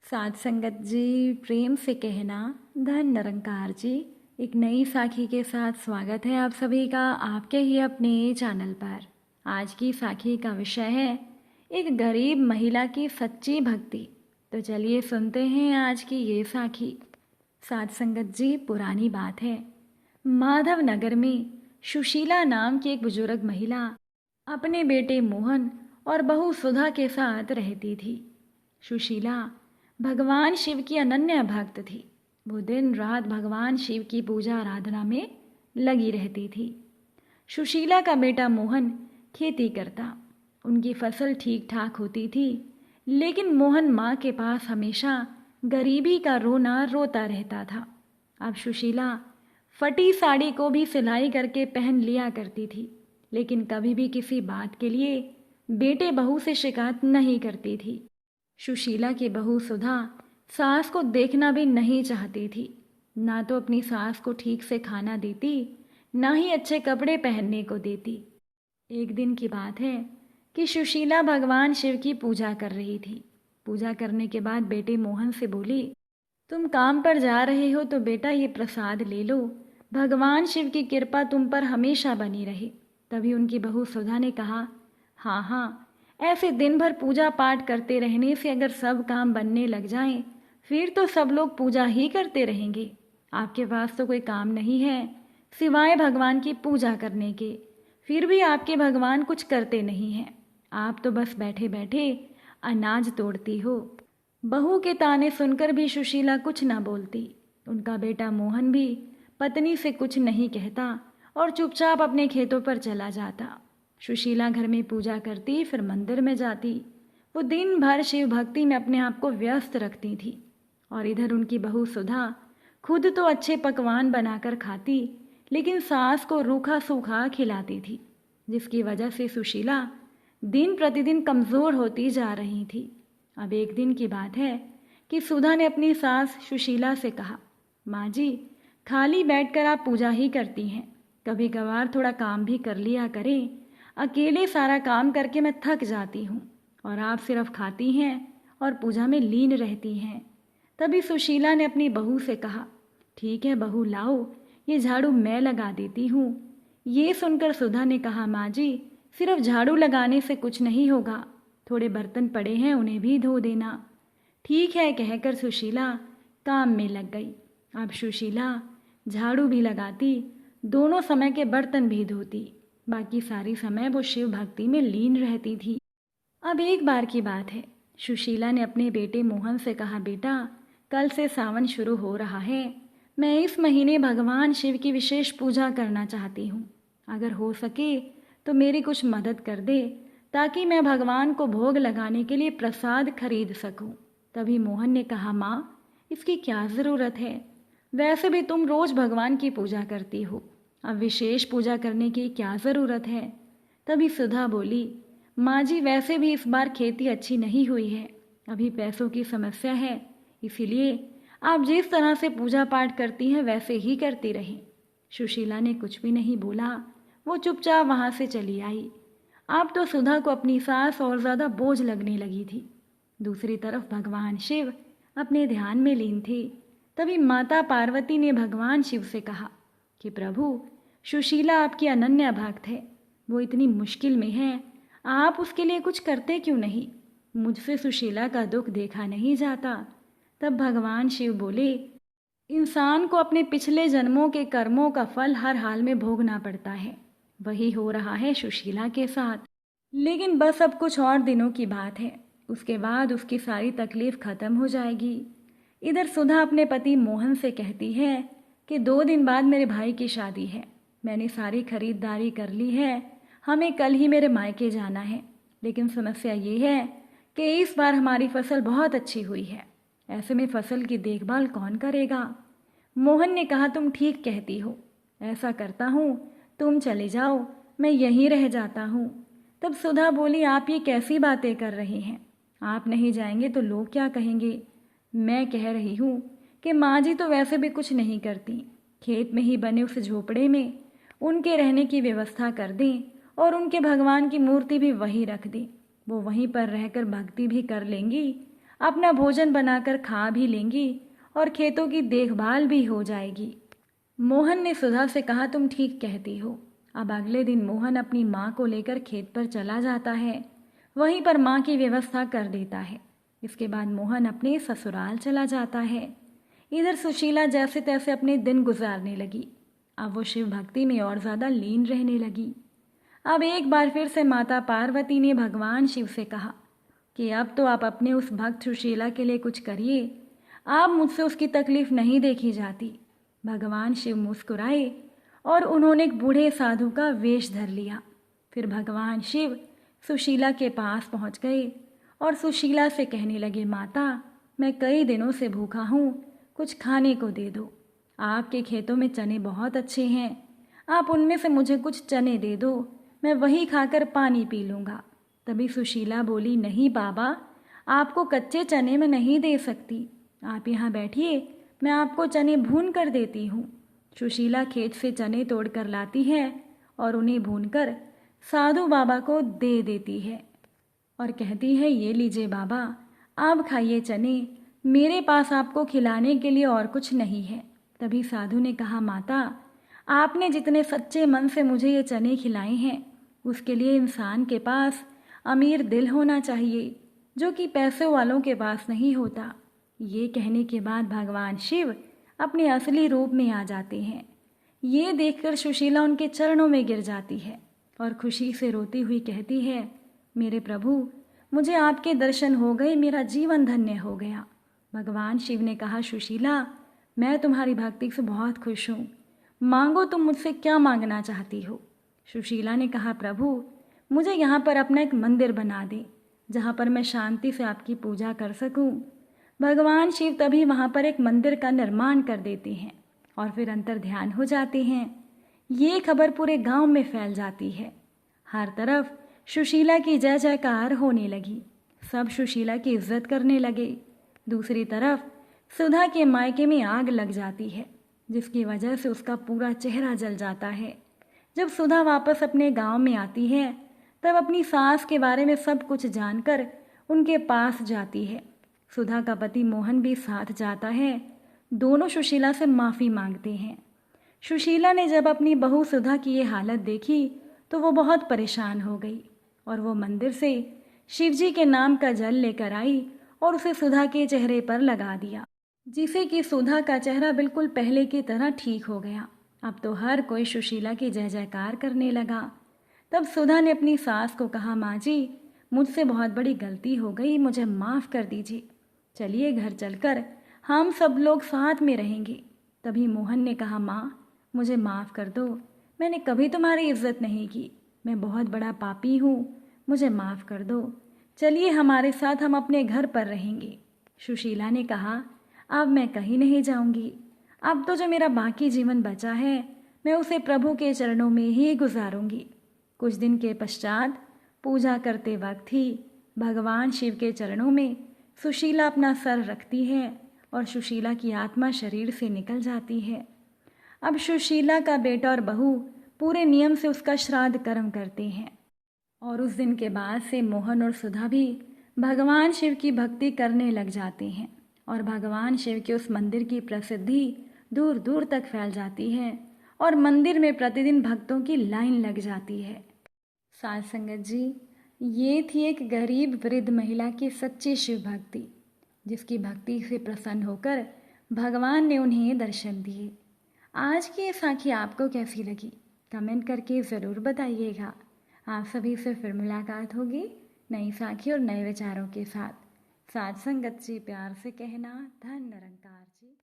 साध संगत जी, प्रेम से कहना धन निरंकार जी। एक नई साखी के साथ स्वागत है आप सभी का आपके ही अपने चैनल पर। आज की साखी का विषय है एक गरीब महिला की सच्ची भक्ति। तो चलिए सुनते हैं आज की ये साखी। साध संगत जी, पुरानी बात है, माधव नगर में सुशीला नाम की एक बुजुर्ग महिला अपने बेटे मोहन और बहू सुधा के साथ रहती थी। सुशीला भगवान शिव की अनन्य भक्त थी। वो दिन रात भगवान शिव की पूजा आराधना में लगी रहती थी। सुशीला का बेटा मोहन खेती करता। उनकी फसल ठीक ठाक होती थी, लेकिन मोहन माँ के पास हमेशा गरीबी का रोना रोता रहता था। अब सुशीला फटी साड़ी को भी सिलाई करके पहन लिया करती थी, लेकिन कभी भी किसी बात के लिए बेटे बहू से शिकायत नहीं करती थी। सुशीला की बहू सुधा सास को देखना भी नहीं चाहती थी। ना तो अपनी सास को ठीक से खाना देती, ना ही अच्छे कपड़े पहनने को देती। एक दिन की बात है कि सुशीला भगवान शिव की पूजा कर रही थी। पूजा करने के बाद बेटे मोहन से बोली, तुम काम पर जा रहे हो तो बेटा ये प्रसाद ले लो, भगवान शिव की कृपा तुम पर हमेशा बनी रहे। तभी उनकी बहू सुधा ने कहा, हाँ हाँ, ऐसे दिन भर पूजा पाठ करते रहने से अगर सब काम बनने लग जाएं, फिर तो सब लोग पूजा ही करते रहेंगे। आपके पास तो कोई काम नहीं है सिवाय भगवान की पूजा करने के, फिर भी आपके भगवान कुछ करते नहीं हैं। आप तो बस बैठे बैठे अनाज तोड़ती हो। बहू के ताने सुनकर भी सुशीला कुछ ना बोलती। उनका बेटा मोहन भी पत्नी से कुछ नहीं कहता और चुपचाप अपने खेतों पर चला जाता। सुशीला घर में पूजा करती, फिर मंदिर में जाती। वो दिन भर शिव भक्ति में अपने आप को व्यस्त रखती थी। और इधर उनकी बहू सुधा खुद तो अच्छे पकवान बनाकर खाती, लेकिन सास को रूखा सूखा खिलाती थी, जिसकी वजह से सुशीला दिन प्रतिदिन कमज़ोर होती जा रही थी। अब एक दिन की बात है कि सुधा ने अपनी सास सुशीला से कहा, माँ जी, खाली बैठकर आप पूजा ही करती हैं, कभी कभार थोड़ा काम भी कर लिया करें। अकेले सारा काम करके मैं थक जाती हूँ और आप सिर्फ खाती हैं और पूजा में लीन रहती हैं। तभी सुशीला ने अपनी बहू से कहा, ठीक है बहू, लाओ ये झाड़ू मैं लगा देती हूँ। ये सुनकर सुधा ने कहा, माँ जी, सिर्फ झाड़ू लगाने से कुछ नहीं होगा, थोड़े बर्तन पड़े हैं उन्हें भी धो देना। ठीक है कहकर सुशीला काम में लग गई। अब सुशीला झाड़ू भी लगाती, दोनों समय के बर्तन भी धोती, बाकी सारी समय वो शिव भक्ति में लीन रहती थी। अब एक बार की बात है, सुशीला ने अपने बेटे मोहन से कहा, बेटा, कल से सावन शुरू हो रहा है, मैं इस महीने भगवान शिव की विशेष पूजा करना चाहती हूँ। अगर हो सके तो मेरी कुछ मदद कर दे, ताकि मैं भगवान को भोग लगाने के लिए प्रसाद खरीद सकूँ। तभी मोहन ने कहा, माँ, इसकी क्या ज़रूरत है, वैसे भी तुम रोज़ भगवान की पूजा करती हो, अब विशेष पूजा करने की क्या ज़रूरत है। तभी सुधा बोली, माँ जी, वैसे भी इस बार खेती अच्छी नहीं हुई है, अभी पैसों की समस्या है, इसीलिए आप जिस तरह से पूजा पाठ करती हैं वैसे ही करती रहें। सुशीला ने कुछ भी नहीं बोला, वो चुपचाप वहाँ से चली आई। अब तो सुधा को अपनी सास और ज़्यादा बोझ लगने लगी थी। दूसरी तरफ भगवान शिव अपने ध्यान में लीन थे। तभी माता पार्वती ने भगवान शिव से कहा कि प्रभु, सुशीला आपकी अनन्य भक्त है, वो इतनी मुश्किल में है, आप उसके लिए कुछ करते क्यों नहीं, मुझसे सुशीला का दुख देखा नहीं जाता। तब भगवान शिव बोले, इंसान को अपने पिछले जन्मों के कर्मों का फल हर हाल में भोगना पड़ता है, वही हो रहा है सुशीला के साथ। लेकिन बस अब कुछ और दिनों की बात है, उसके बाद उसकी सारी तकलीफ खत्म हो जाएगी। इधर सुधा अपने पति मोहन से कहती है कि 2 दिन बाद मेरे भाई की शादी है, मैंने सारी खरीदारी कर ली है, हमें कल ही मेरे मायके जाना है। लेकिन समस्या ये है कि इस बार हमारी फसल बहुत अच्छी हुई है, ऐसे में फसल की देखभाल कौन करेगा। मोहन ने कहा, तुम ठीक कहती हो, ऐसा करता हूँ, तुम चले जाओ, मैं यहीं रह जाता हूँ। तब सुधा बोली, आप ये कैसी बातें कर रही हैं, आप नहीं जाएंगे तो लोग क्या कहेंगे। मैं कह रही हूँ कि माँ जी तो वैसे भी कुछ नहीं करती, खेत में ही बने उस झोपड़े में उनके रहने की व्यवस्था कर दें और उनके भगवान की मूर्ति भी वहीं रख दें, वो वहीं पर रहकर भक्ति भी कर लेंगी। अपना भोजन बनाकर खा भी लेंगी और खेतों की देखभाल भी हो जाएगी। मोहन ने सुधा से कहा, तुम ठीक कहती हो। अब अगले दिन मोहन अपनी माँ को लेकर खेत पर चला जाता है। वहीं पर माँ की व्यवस्था कर देता है। इसके बाद मोहन अपने ससुराल चला जाता है। इधर सुशीला जैसे तैसे अपने दिन गुजारने लगी। अब वो शिव भक्ति में और ज़्यादा लीन रहने लगी। अब एक बार फिर से माता पार्वती ने भगवान शिव से कहा कि अब तो आप अपने उस भक्त सुशीला के लिए कुछ करिए। आप मुझसे उसकी तकलीफ नहीं देखी जाती। भगवान शिव मुस्कुराए और उन्होंने एक बूढ़े साधु का वेश धर लिया। फिर भगवान शिव सुशीला के पास पहुंच गए और सुशीला से कहने लगे, माता, मैं कई दिनों से भूखा हूँ, कुछ खाने को दे दो। आपके खेतों में चने बहुत अच्छे हैं, आप उनमें से मुझे कुछ चने दे दो, मैं वही खाकर पानी पी लूँगा। तभी सुशीला बोली, नहीं बाबा, आपको कच्चे चने मैं नहीं दे सकती। आप यहाँ बैठिए, मैं आपको चने भून कर देती हूँ। सुशीला खेत से चने तोड़ कर लाती है और उन्हें भूनकर साधु बाबा को दे देती है और कहती है, ये लीजिए बाबा, आप खाइए चने, मेरे पास आपको खिलाने के लिए और कुछ नहीं है। तभी साधु ने कहा, माता, आपने जितने सच्चे मन से मुझे ये चने खिलाए हैं, उसके लिए इंसान के पास अमीर दिल होना चाहिए, जो कि पैसों वालों के पास नहीं होता। ये कहने के बाद भगवान शिव अपने असली रूप में आ जाते हैं। ये देखकर सुशीला उनके चरणों में गिर जाती है और खुशी से रोती हुई कहती है, मेरे प्रभु, मुझे आपके दर्शन हो गए, मेरा जीवन धन्य हो गया। भगवान शिव ने कहा, सुशीला, मैं तुम्हारी भक्ति से बहुत खुश हूँ, मांगो तुम मुझसे क्या मांगना चाहती हो। सुशीला ने कहा, प्रभु, मुझे यहाँ पर अपना एक मंदिर बना दे, जहाँ पर मैं शांति से आपकी पूजा कर सकूँ। भगवान शिव तभी वहाँ पर एक मंदिर का निर्माण कर देते हैं और फिर अंतर ध्यान हो जाते हैं। ये खबर पूरे गांव में फैल जाती है। हर तरफ सुशीला की जय जयकार होने लगी। सब सुशीला की इज्जत करने लगे। दूसरी तरफ सुधा के मायके में आग लग जाती है, जिसकी वजह से उसका पूरा चेहरा जल जाता है। जब सुधा वापस अपने गांव में आती है, तब अपनी सास के बारे में सब कुछ जानकर उनके पास जाती है। सुधा का पति मोहन भी साथ जाता है। दोनों सुशीला से माफ़ी मांगते हैं। सुशीला ने जब अपनी बहू सुधा की ये हालत देखी तो वो बहुत परेशान हो गई और वो मंदिर से शिवजी के नाम का जल लेकर आई और उसे सुधा के चेहरे पर लगा दिया, जिससे कि सुधा का चेहरा बिल्कुल पहले की तरह ठीक हो गया। अब तो हर कोई सुशीला की जय जयकार करने लगा। तब सुधा ने अपनी सास को कहा, माँ जी, मुझसे बहुत बड़ी गलती हो गई, मुझे माफ़ कर दीजिए। चलिए घर चलकर हम सब लोग साथ में रहेंगे। तभी मोहन ने कहा, माँ, मुझे माफ़ कर दो, मैंने कभी तुम्हारी इज्जत नहीं की, मैं बहुत बड़ा पापी हूँ, मुझे माफ़ कर दो। चलिए हमारे साथ हम अपने घर पर रहेंगे। सुशीला ने कहा, अब मैं कहीं नहीं जाऊंगी। अब तो जो मेरा बाकी जीवन बचा है, मैं उसे प्रभु के चरणों में ही गुजारूंगी। कुछ दिन के पश्चात पूजा करते वक्त ही भगवान शिव के चरणों में सुशीला अपना सर रखती है और सुशीला की आत्मा शरीर से निकल जाती है। अब सुशीला का बेटा और बहू पूरे नियम से उसका श्राद्ध कर्म करते हैं और उस दिन के बाद से मोहन और सुधा भी भगवान शिव की भक्ति करने लग जाते हैं और भगवान शिव के उस मंदिर की प्रसिद्धि दूर दूर तक फैल जाती है और मंदिर में प्रतिदिन भक्तों की लाइन लग जाती है। साध संगत जी, ये थी एक गरीब वृद्ध महिला की सच्ची शिव भक्ति, जिसकी भक्ति से प्रसन्न होकर भगवान ने उन्हें दर्शन दिए। आज की ये साखी आपको कैसी लगी, कमेंट करके ज़रूर बताइएगा। आप सभी से फिर मुलाकात होगी नई साखी और नए विचारों के साथ। साध संगत जी प्यार से कहना, धन निरंकार जी।